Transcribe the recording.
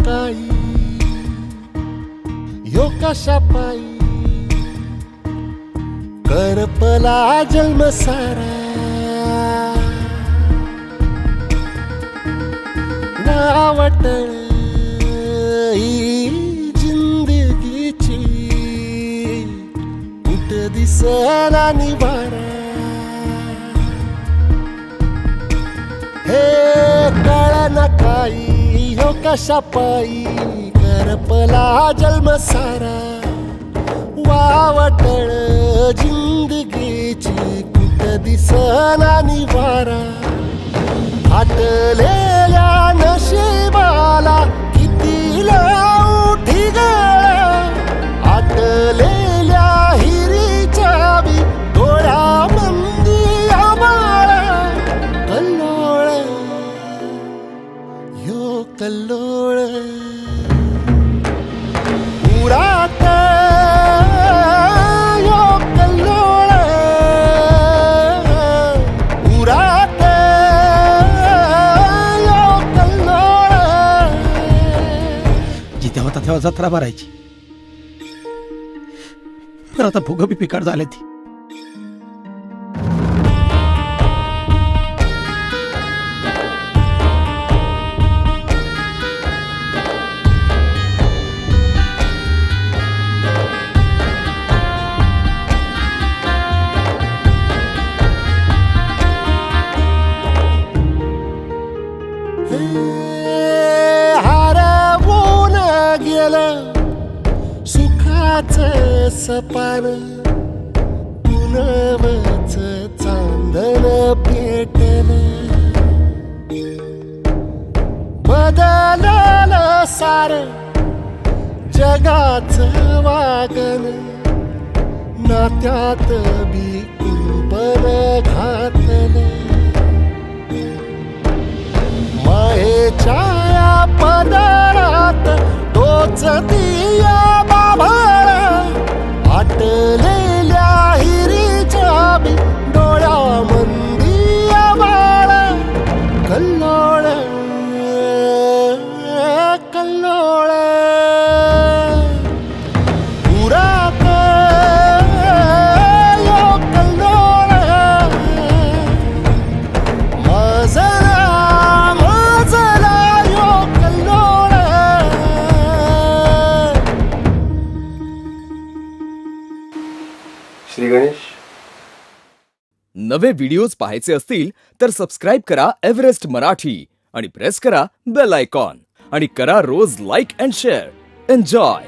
काही यो कशा पायी करपला जन्म सारा वावटळ ही जिंदगीची कुठ दिसला निवारा हे कळना काही ह्यो कशा पायी करपला जन्म सारा वावटळ जिंदगीची कुठ दिसना निवारा फाटलेल्या नशिबाला किती लावठी गळा आटलेल्या हिरीच्या बी डोळ्यामंदी आभाळा कल्लोळ ह्यो कल्लोळ उरात ह्यो कल्लोळ उरात ह्यो कल्लोळ जिथे होता तेव्हा जत्रा भरायची, पण आता फुग बी पिकाड झाले ती. हरवून गेलं सुखाचं सपान पुनवच चांदण पेटलं बदललं सार जगाचं वागण नात्यात बी कुंपण घातलं मायेच्या या पदरात तोच दिया बाभाळा आटलेल्या हिरीच्या बी डोळ्यामंदी आभाळा कल्लोळ कल्लोळ उरात यो कल्लोळ मजला यो कल्लोळ. श्री गणेश. नवे व्हिडिओज पाहायचे असतील तर सबस्क्राईब करा एव्हरेस्ट मराठी आणि प्रेस करा बेल आयकॉन आणि करा रोज लाईक अँड शेअर. एन्जॉय.